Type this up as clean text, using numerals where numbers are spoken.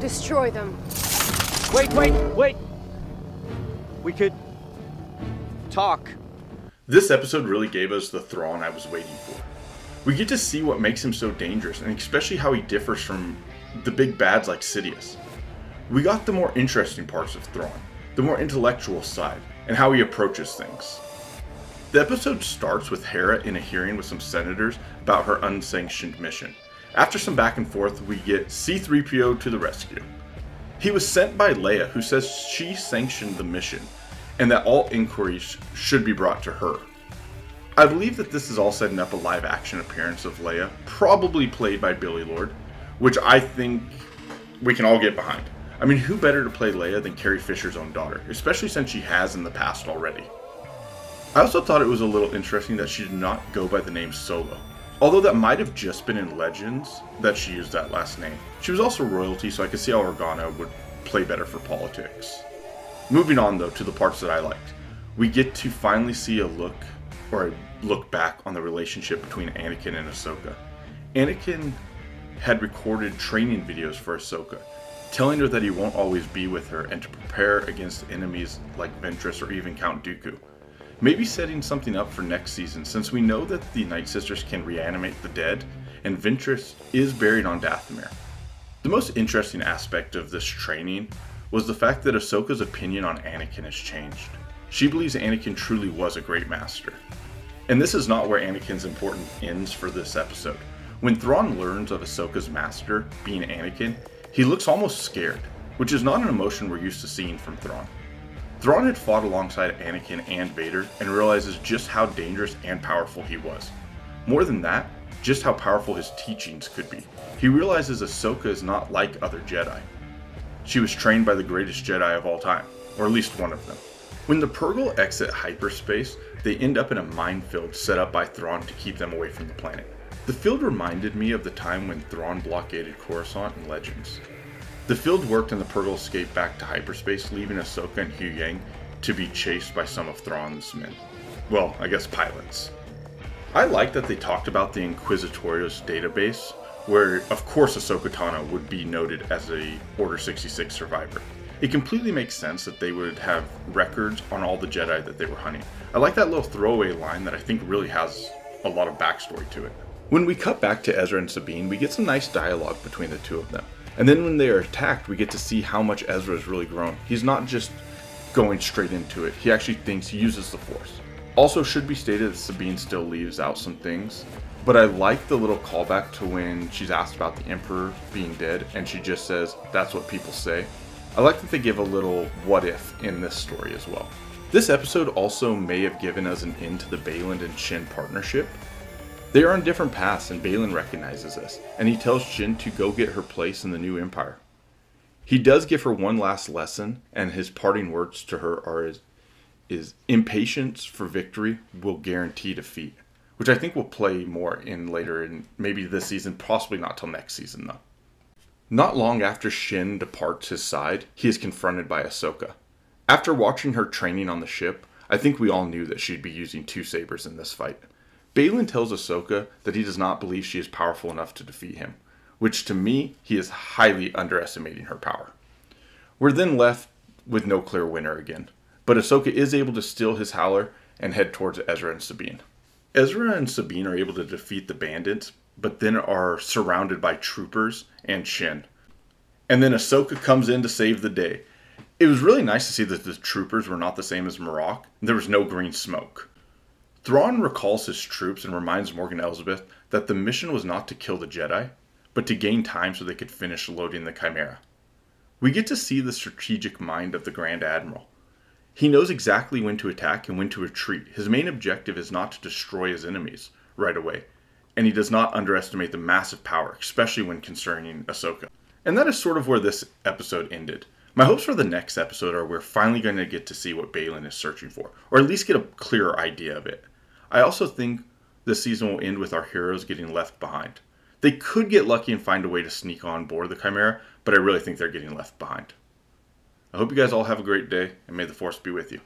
Destroy them. Wait! We could talk. This episode really gave us the Thrawn I was waiting for. We get to see what makes him so dangerous, and especially how he differs from the big bads like Sidious. We got the more interesting parts of Thrawn, the more intellectual side, and how he approaches things. The episode starts with Hera in a hearing with some senators about her unsanctioned mission. After some back and forth, we get C-3PO to the rescue. He was sent by Leia, who says she sanctioned the mission, and that all inquiries should be brought to her. I believe that this is all setting up a live-action appearance of Leia, probably played by Billy Lord, which I think we can all get behind. I mean, who better to play Leia than Carrie Fisher's own daughter, especially since she has in the past already. I also thought it was a little interesting that she did not go by the name Solo, although that might have just been in Legends that she used that last name. She was also royalty, so I could see how Organa would play better for politics. Moving on though to the parts that I liked. We get to finally see a look back on the relationship between Anakin and Ahsoka. Anakin had recorded training videos for Ahsoka, telling her that he won't always be with her and to prepare against enemies like Ventress or even Count Dooku. Maybe setting something up for next season, since we know that the Night Sisters can reanimate the dead, and Ventress is buried on Dathomir. The most interesting aspect of this training was the fact that Ahsoka's opinion on Anakin has changed. She believes Anakin truly was a great master. And this is not where Anakin's importance ends for this episode. When Thrawn learns of Ahsoka's master being Anakin, he looks almost scared, which is not an emotion we're used to seeing from Thrawn. Thrawn had fought alongside Anakin and Vader and realizes just how dangerous and powerful he was. More than that, just how powerful his teachings could be. He realizes Ahsoka is not like other Jedi. She was trained by the greatest Jedi of all time, or at least one of them. When the Purrgil exit hyperspace, they end up in a minefield set up by Thrawn to keep them away from the planet. The field reminded me of the time when Thrawn blockaded Coruscant in Legends. The field worked and the Purrgil escaped back to hyperspace, leaving Ahsoka and Hu Yang to be chased by some of Thrawn's men. Well, I guess pilots. I like that they talked about the Inquisitorius database, where of course Ahsoka Tano would be noted as a Order 66 survivor. It completely makes sense that they would have records on all the Jedi that they were hunting. I like that little throwaway line that I think really has a lot of backstory to it. When we cut back to Ezra and Sabine, we get some nice dialogue between the two of them. And then when they are attacked, we get to see how much Ezra has really grown. He's not just going straight into it, he actually thinks he uses the Force. Also should be stated that Sabine still leaves out some things, but I like the little callback to when she's asked about the Emperor being dead and she just says, "That's what people say." I like that they give a little what if in this story as well. This episode also may have given us an end to the Baylan and Shin partnership. They are on different paths and Baylan recognizes this, and he tells Shin to go get her place in the new empire. He does give her one last lesson, and his parting words to her are is impatience for victory will guarantee defeat, which I think will play more in later in maybe this season, possibly not till next season though. Not long after Shin departs his side, he is confronted by Ahsoka. After watching her training on the ship, I think we all knew that she'd be using two sabers in this fight. Baylan tells Ahsoka that he does not believe she is powerful enough to defeat him, which to me, he is highly underestimating her power. We're then left with no clear winner again, but Ahsoka is able to steal his howler and head towards Ezra and Sabine. Ezra and Sabine are able to defeat the bandits, but then are surrounded by troopers and Shin. And then Ahsoka comes in to save the day. It was really nice to see that the troopers were not the same as Marok. There was no green smoke. Thrawn recalls his troops and reminds Morgan Elsbeth that the mission was not to kill the Jedi, but to gain time so they could finish loading the Chimera. We get to see the strategic mind of the Grand Admiral. He knows exactly when to attack and when to retreat. His main objective is not to destroy his enemies right away, and he does not underestimate the massive power, especially when concerning Ahsoka. And that is sort of where this episode ended. My hopes for the next episode are we're finally going to get to see what Baylan is searching for, or at least get a clearer idea of it. I also think this season will end with our heroes getting left behind. They could get lucky and find a way to sneak on board the Chimera, but I really think they're getting left behind. I hope you guys all have a great day, and may the Force be with you.